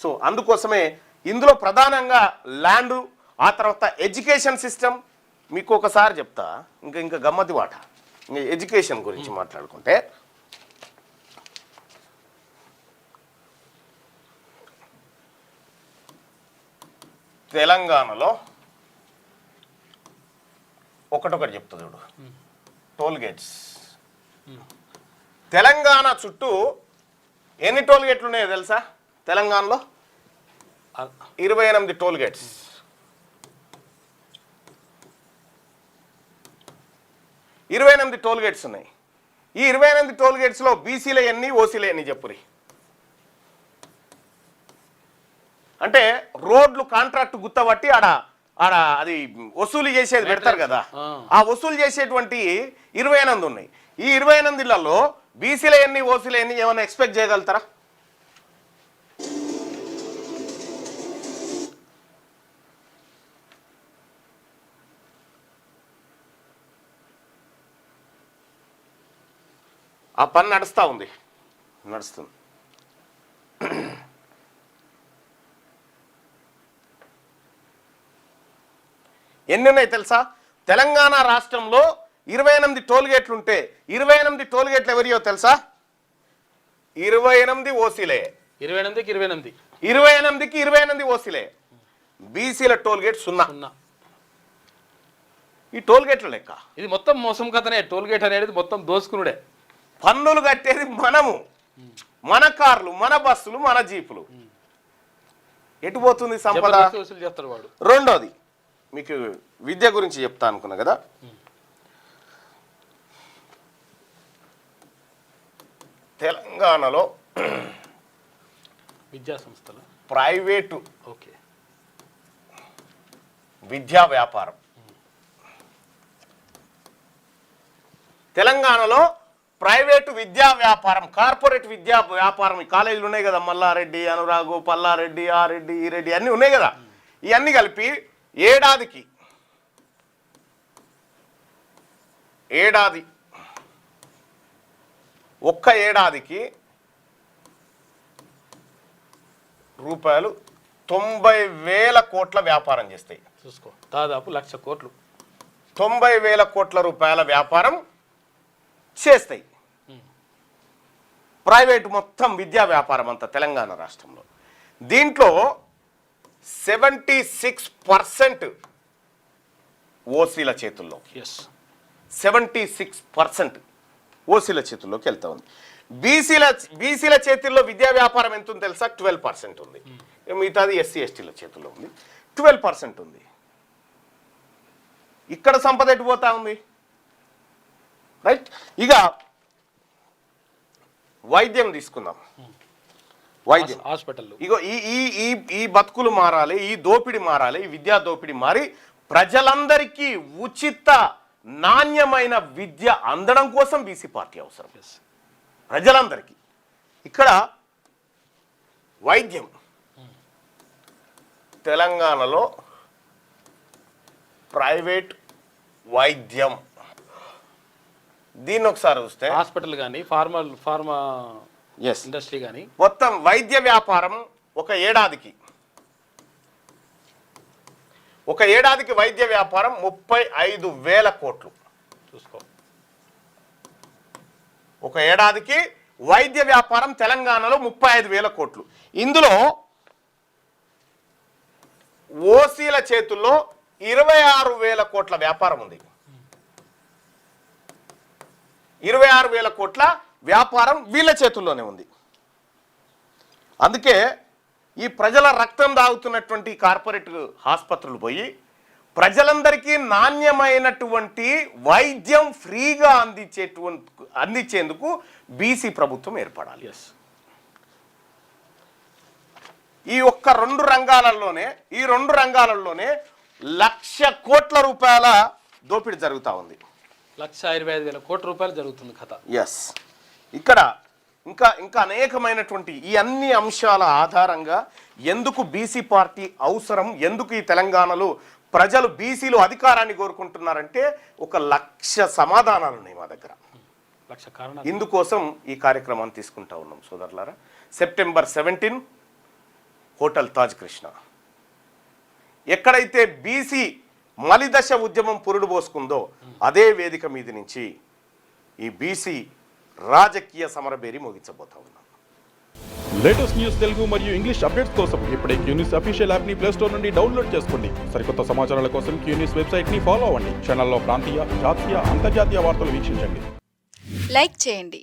So అందుకోసమే ఇందులో ప్రధానంగా ల్యాండ్, ఆ తర్వాత ఎడ్యుకేషన్ సిస్టమ్. మీకు ఒకసారి చెప్తా, ఇంకా గమ్మతి వాట. ఇంకా ఎడ్యుకేషన్ గురించి మాట్లాడుకుంటే తెలంగాణలో ఒకటొకటి చెప్తా చూడు. టోల్ గేట్స్ తెలంగాణ చుట్టూ ఎన్ని టోల్ గేట్లు ఉన్నాయో తెలుసా? తెలంగాణలో 28 టోల్ గేట్స్. 28 టోల్ గేట్స్ ఉన్నాయి. ఈ 28 టోల్ గేట్స్లో బీసీల ఎన్ని, ఓసీల ఎన్ని చెప్పురి. అంటే రోడ్లు కాంట్రాక్ట్ గుత్తబట్టి ఆడ అది వసూలు చేసేది పెడతారు కదా, ఆ వసూలు చేసేటువంటి 28 ఉన్నాయి. ఈ 28లలో బీసీల ఎన్ని, ఓసీల ఎన్ని ఏమైనా ఎక్స్పెక్ట్ చేయగలుగుతారా? ఆ పని నడుస్తుంది. ఎన్ని ఉన్నాయి తెలుసా? తెలంగాణ రాష్ట్రంలో 28 టోల్ గేట్లు ఉంటే 28 టోల్ గేట్లు ఎవరియో తెలుసా? 28 ఓసీలే. 28కి 28 ఓసీలే. బీసీల టోల్ గేట్ 0. ఈ టోల్ గేట్ల లెక్క ఇది మొత్తం మోసం కథనే. టోల్ గేట్ అనేది మొత్తం దోసుకునుడే. పన్నులు కట్టేది మనము, మన కార్లు, మన బస్సులు, మన జీపులు. ఎటు పోతుంది సంపద? రెండోది మీకు విద్య గురించి చెప్తా అనుకున్నా కదా. తెలంగాణలో విద్యా సంస్థలు, ప్రైవేటు విద్యా వ్యాపారం. తెలంగాణలో ప్రైవేటు విద్యా వ్యాపారం, కార్పొరేట్ విద్యా వ్యాపారం. ఈ కాలేజీలు ఉన్నాయి కదా, మల్లారెడ్డి, అనురాగు, పల్లారెడ్డి, ఆ రెడ్డి, ఈ రెడ్డి అన్నీ ఉన్నాయి కదా. ఇవన్నీ కలిపి ఏడాదికి ఒక్క ఏడాదికి రూపాయలు 90,000 కోట్ల వ్యాపారం చేస్తాయి. చూసుకో, దాదాపు 1,00,000 కోట్లు. 90,000 కోట్ల రూపాయల వ్యాపారం చేస్తాయి. ప్రైవేటు మొత్తం విద్యా వ్యాపారం అంతా తెలంగాణ రాష్ట్రంలో. దీంట్లో 76% ఓసీల చేతుల్లో. 76% ఓసీల చేతుల్లోకి వెళ్తా ఉంది. బీసీల చేతుల్లో విద్యా వ్యాపారం ఎంత ఉంది తెలుసా? 12% ఉంది. మిగతాది ఎస్సీ ఎస్టీల చేతుల్లో ఉంది. 12% ఉంది. ఇక్కడ సంపద ఎటు పోతా ఉంది? రైట్. ఇక వైద్యం తీసుకుందాం. వైద్యం, హాస్పిటల్. ఇగో ఈ బతుకులు మారాలి, ఈ దోపిడి మారాలి, ఈ విద్యా దోపిడి మారి ప్రజలందరికీ ఉచిత నాణ్యమైన విద్య అందడం కోసం బీసీ పార్టీ అవసరం. ప్రజలందరికీ. ఇక్కడ వైద్యం తెలంగాణలో ప్రైవేట్ వైద్యం, దీన్ని ఒకసారి చూస్తే హాస్పిటల్ కానీ ఫార్మా ఇండస్ట్రీ కానీ మొత్తం వైద్య వ్యాపారం ఒక ఏడాదికి వైద్య వ్యాపారం 35,000 కోట్లు. చూసుకో, ఒక ఏడాదికి వైద్య వ్యాపారం తెలంగాణలో 35,000 కోట్లు. ఇందులో ఓసీల చేతుల్లో 26,000 కోట్ల వ్యాపారం ఉంది. 26,000 కోట్ల వ్యాపారం వీళ్ళ చేతుల్లోనే ఉంది. అందుకే ఈ ప్రజల రక్తం దాగుతున్నటువంటి కార్పొరేట్ ఆసుపత్రులు పోయి ప్రజలందరికీ నాణ్యమైనటువంటి వైద్యం ఫ్రీగా అందించేందుకు బీసీ ప్రభుత్వం ఏర్పడాలి. ఈ ఒక్క 2 రంగాలలోనే 1,00,000 కోట్ల రూపాయల దోపిడీ జరుగుతూ ఉంది. 1,25,000 కోట్ల రూపాయలు జరుగుతుంది కథ. ఎస్. ఇక్కడ ఇంకా అనేకమైనటువంటి ఈ అన్ని అంశాల ఆధారంగా ఎందుకు బీసీ పార్టీ అవసరం, ఎందుకు ఈ తెలంగాణలో ప్రజలు బీసీలు అధికారాన్ని కోరుకుంటున్నారంటే 1,00,000 సమాధానాలు ఉన్నాయి మా దగ్గర. 1,00,000 కారణాలు. ఇందుకోసం ఈ కార్యక్రమాన్ని తీసుకుంటా ఉన్నాం సోదరులారా. September 17 hotel Taj Krishna. ఎక్కడైతే బీసీ మలిదశ ఉద్యమం పురుడు పోసుకుందో అదే వేదిక మీద నుంచి ఈ బీసీ రాజకీయ సమరబేరి ముగించబోతా ఉన్నాం. లేటెస్ట్ న్యూస్ తెలుగు మరియు ఇంగ్లీష్ అప్డేట్స్ కోసం ఇప్పుడే క్యూన్యూస్ అఫీషియల్ యాప్ ని ప్లే స్టోర్ నుండి డౌన్లోడ్ చేసుకోండి. సరికొత్త సమాచారాల కోసం క్యూన్యూస్ వెబ్సైట్ ని ఫాలో అవ్వండి. ఛానల్లో ప్రాంతీయ, జాతీయ, అంతర్జాతీయ వార్తలు వీక్షించండి. లైక్ చేయండి,